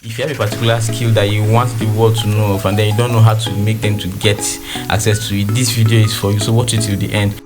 If you have a particular skill that you want the world to know of and then you don't know how to make them to get access to it, this video is for you, so watch it till the end.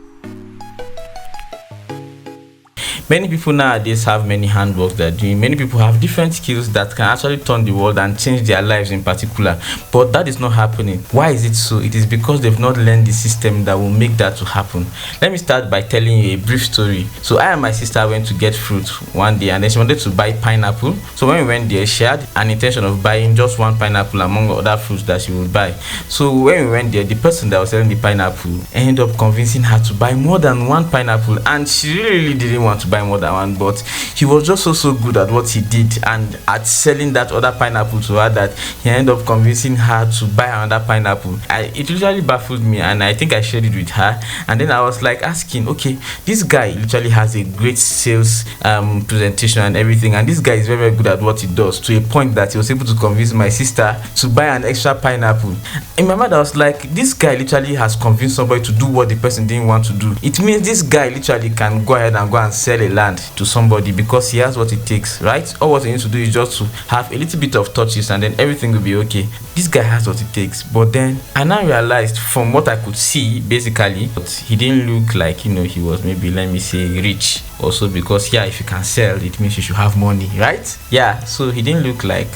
Many people nowadays have many handworks they're doing. Many people have different skills that can actually turn the world and change their lives in particular. But that is not happening. Why is it so? It is because they've not learned the system that will make that to happen. Let me start by telling you a brief story. So I and my sister went to get fruit one day and then she wanted to buy pineapple. So when we went there, she had an intention of buying just one pineapple among other fruits that she would buy. So when we went there, the person that was selling the pineapple ended up convincing her to buy more than one pineapple, and she really didn't want to buy more than one, but he was just so good at what he did and at selling that other pineapple to her that he ended up convincing her to buy another pineapple. It literally baffled me, and I think I shared it with her, and then I was like asking, okay, this guy literally has a great sales presentation and everything, and this guy is very good at what he does, to a point that he was able to convince my sister to buy an extra pineapple. In my mind I was like, this guy literally has convinced somebody to do what the person didn't want to do. It means this guy literally can go ahead and go and sell a land to somebody because he has what it takes, right? All what he needs to do is just to have a little bit of touches and then everything will be okay. This guy has what it takes. But then I now realized from what I could see, basically, but he didn't look like, he was maybe, let me say, rich. Also because if you can sell, it means you should have money, right? So he didn't look like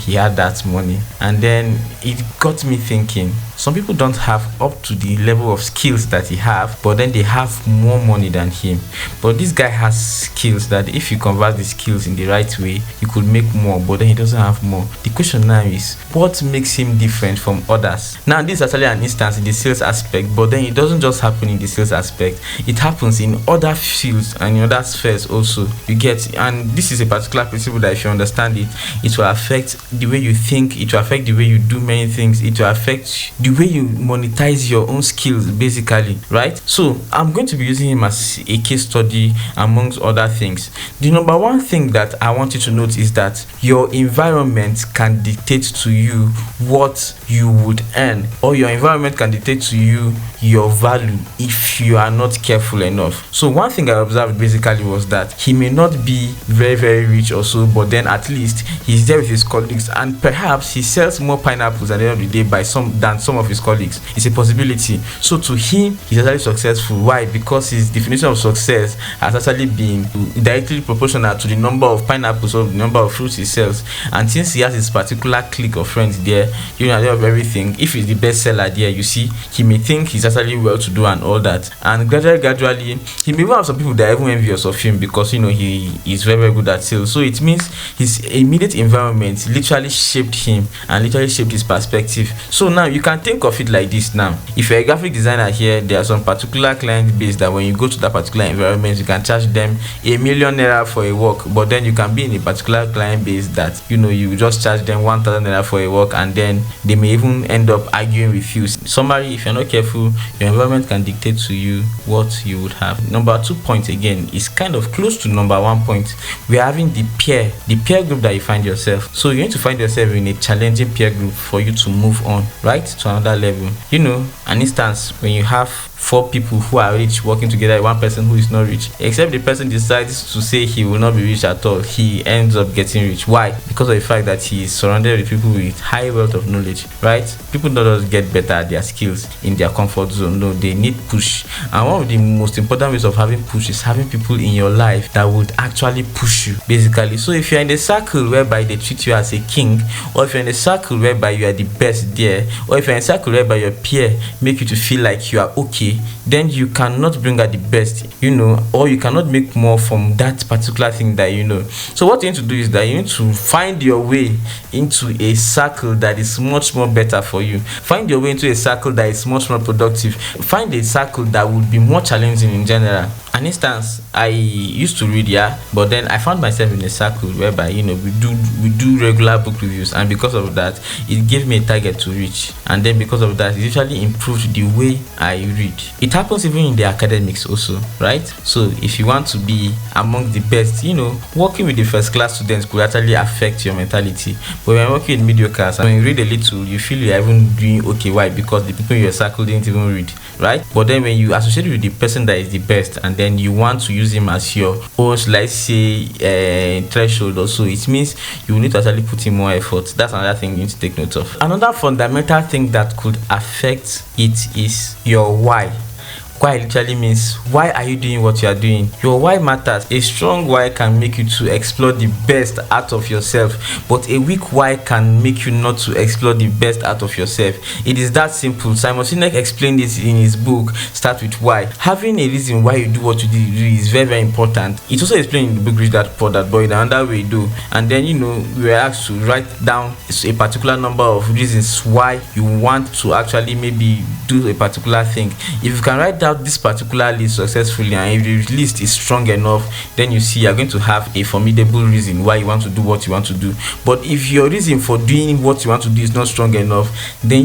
he had that money. And then it got me thinking, some people don't have up to the level of skills that he have, but then they have more money than him. But this guy has skills that if you convert the skills in the right way, you could make more, but then he doesn't have more. The question now is, what makes him different from others? Now this is actually an instance in the sales aspect, but then it doesn't just happen in the sales aspect, it happens in other fields and in other spheres also, you get. And this is a particular principle that if you understand it, it will affect the way you think, it will affect the way you do many things, it will affect the way you monetize your own skills, basically, right? So I'm going to be using him as a case study amongst other things. The number one thing that I want you to note is that your environment can dictate to you what you would earn, or your environment can dictate to you your value if you are not careful enough. So one thing I observed basically was that he may not be very rich or so, but then at least he's there with his colleagues, and perhaps he sells more pineapples at the end of the day than some of his colleagues. It's a possibility. So to him, he's actually successful. Why? Because his definition of success has actually been directly proportional to the number of pineapples or the number of fruits he sells. And since he has his particular clique of friends there, at the end of everything, if he's the best seller there, you see, he may think he's actually well to do and all that. And gradually, he may even have some people that are even envious of him because he is very good at sales. So it means his immediate environment literally shaped him and literally shaped his perspective. So now you can think of it like this. Now if you're a graphic designer here, there are some particular client base that when you go to that particular environment, you can charge them $1 million for a work, but then you can be in a particular client base that you just charge them $1,000 for a work, and then they may even end up arguing with you. Summary, if you're not careful, your environment can dictate to you what you would have. Number 2 point again is kind of close to number 1 point. We're having the peer group that you find yourself. So you need to find yourself in a challenging peer group for you to move on, right, to another level. An instance when you have 4 people who are rich working together, one person who is not rich, except the person decides to say he will not be rich at all, he ends up getting rich. Why? Because of the fact that he is surrounded with people with high wealth of knowledge, right? People don't just get better at their skills in their comfort zone. No, they need push. And one of the most important ways of having push is having people in your life that would actually push you, basically. So if you're in a circle whereby they treat you as a king, or if you're in a circle whereby you are the best there, or if you're in a circle whereby your peer make you to feel like you are okay, then you cannot bring out the best, or you cannot make more from that particular thing that So what you need to do is that you need to find your way into a circle that is much more better for you. Find your way into a circle that is much more productive. Find a circle that would be more challenging in general. An instance, I used to read, but then I found myself in a circle whereby we do regular book reviews, and because of that, it gave me a target to reach, and then because of that, it usually improved the way I read. It happens even in the academics also, right? So if you want to be among the best, working with the first class students could actually affect your mentality. But when you're working with mediocres, and when you read a little, you feel you're even doing okay. Why? Because the people in your circle didn't even read, right? But then when you associate with the person that is the best, and then you want to use him as your own, let's say, threshold or so, it means you need to actually put in more effort. That's another thing you need to take note of. Another fundamental thing that could affect it is your why. Why literally means, why are you doing what you are doing? Your why matters. A strong why can make you to explore the best out of yourself, but a weak why can make you not to explore the best out of yourself. It is that simple. Simon Sinek explained this in his book Start With Why. Having a reason why you do what you do is very, very important. It's also explained in the book Rich Dad Poor Dad, but in another way do. And then we were asked to write down a particular number of reasons why you want to actually maybe do a particular thing. If you can write down this particular list successfully, and if the list is strong enough, then you see you're going to have a formidable reason why you want to do what you want to do. But if your reason for doing what you want to do is not strong enough, then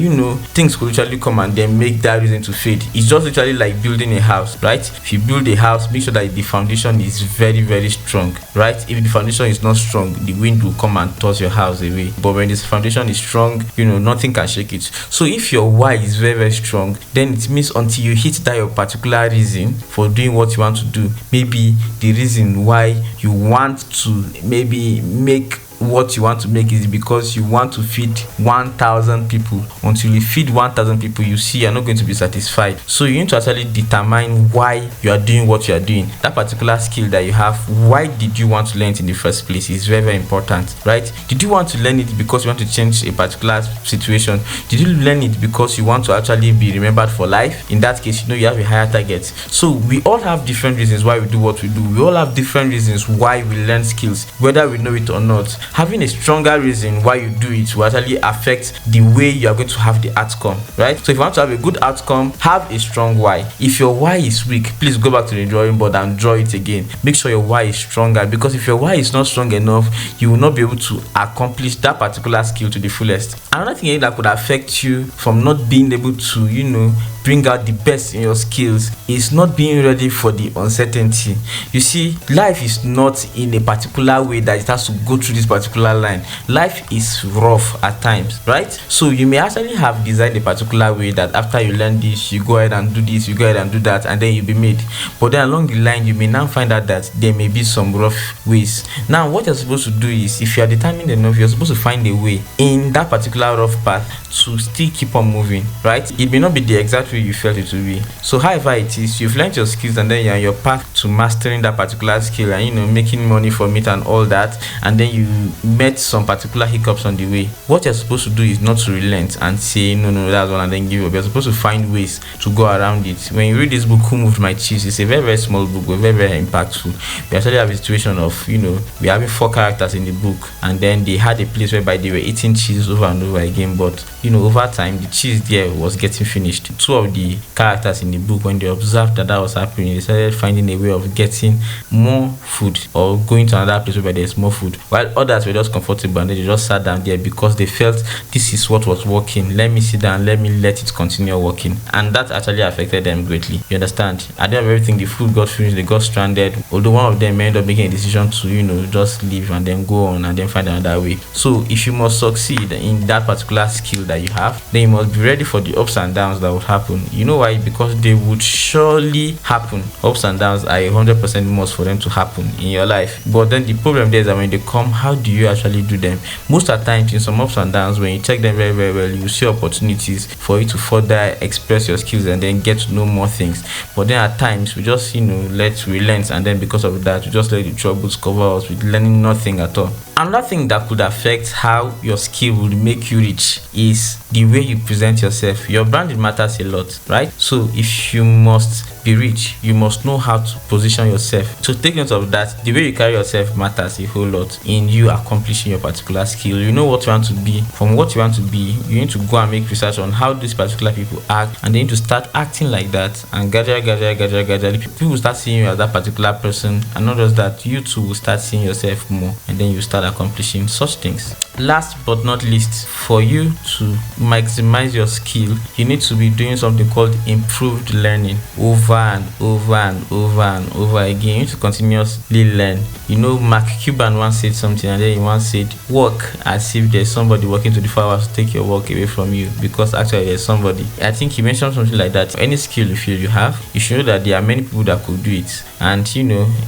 things could literally come and then make that reason to fade. It's just literally like building a house, right? If you build a house, make sure that the foundation is very, very strong, right? If the foundation is not strong, the wind will come and toss your house away. But when this foundation is strong, nothing can shake it. So if your why is very, very strong, then it means until you hit that your particular reason for doing what you want to do, maybe the reason why you want to maybe make what you want to make is because you want to feed 1,000 people. Until you feed 1,000 people, you see you're not going to be satisfied. So you need to actually determine why you are doing what you are doing. That particular skill that you have, why did you want to learn it in the first place? Is very, very important, right? Did you want to learn it because you want to change a particular situation? Did you learn it because you want to actually be remembered for life? In that case, you have a higher target. So we all have different reasons why we do what we do. We all have different reasons why we learn skills, whether we know it or not. Having a stronger reason why you do it will actually affect the way you are going to have the outcome, right? So if you want to have a good outcome, have a strong why. If your why is weak, please go back to the drawing board and draw it again. Make sure your why is stronger, because if your why is not strong enough, you will not be able to accomplish that particular skill to the fullest. Another thing that could affect you from not being able to bring out the best in your skills is not being ready for the uncertainty. You see, life is not in a particular way that it has to go through this particular line. Life is rough at times, right? So you may actually have designed a particular way that after you learn this, you go ahead and do this, you go ahead and do that, and then you'll be made. But then along the line, you may now find out that there may be some rough ways. Now, what you're supposed to do is, if you are determined enough, you're supposed to find a way in that particular rough path to still keep on moving, right? It may not be the exact way you felt it to be. So however it is, you've learned your skills and then you're on your path to mastering that particular skill and making money from it and all that, and then you met some particular hiccups on the way. What you're supposed to do is not to relent and say no, that's one, and then give up. You're supposed to find ways to go around it. When you read this book, Who Moved My Cheese, it's a very, very small book, but very, very impactful. We actually have a situation of we're having 4 characters in the book, and then they had a place whereby they were eating cheese over and over again, but over time the cheese there was getting finished. 2 of the characters in the book, when they observed that was happening, they started finding a way of getting more food or going to another place where there's more food, while others were just comfortable and they just sat down there because they felt this is what was working. Let me sit down, let it continue working, and that actually affected them greatly. You understand? At the end of everything, the food got finished, they got stranded, although one of them ended up making a decision to just leave and then go on and then find another way. So if you must succeed in that particular skill that you have, then you must be ready for the ups and downs that would happen. You know why? Because they would surely happen. Ups and downs are 100% must for them to happen in your life. But then the problem there is that when they come, how do you actually do them? Most of the times, in some ups and downs, when you check them very, very well, you see opportunities for you to further express your skills and then get to know more things. But then at times, we just let relent, and then because of that, we just let the troubles cover us with learning nothing at all. Another thing that could affect how your skill will make you rich is the way you present yourself. Your branding matters a lot, right? So if you must be rich, you must know how to position yourself. So take note of that. The way you carry yourself matters a whole lot in you accomplishing your particular skill. You know what you want to be. From what you want to be, you need to go and make research on how these particular people act, and then you need to start acting like that, and gradually people will start seeing you as that particular person, and not just that, you too will start seeing yourself more, and then you start accomplishing such things. Last but not least, for you to maximize your skill, you need to be doing something called improved learning over and over and over and over again. You need to continuously learn. Mark Cuban once said something, and then he once said, work as if there's somebody working 24 hours to take your work away from you, because actually there's somebody. I think he mentioned something like that. Any skill you feel you have, you should know that there are many people that could do it. And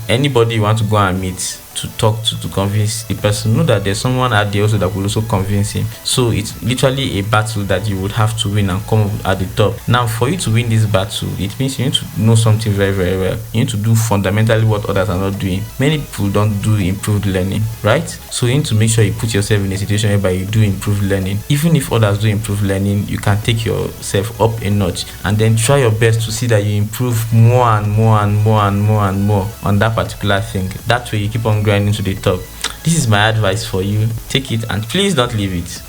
anybody you want to go and meet to talk to convince the person, know that there's someone out there also that will also convince him. So it's literally a battle that you would have to win and come up at the top. Now, for you to win this battle, it means you need to know something very, very well. You need to do fundamentally what others are not doing. Many people don't do improved learning, right? So you need to make sure you put yourself in a situation whereby you do improved learning. Even if others do improved learning, you can take yourself up a notch and then try your best to see that you improve more and more and more and more and more on that particular thing. That way you keep on grinding to the top. This is my advice for you. Take it and please don't leave it.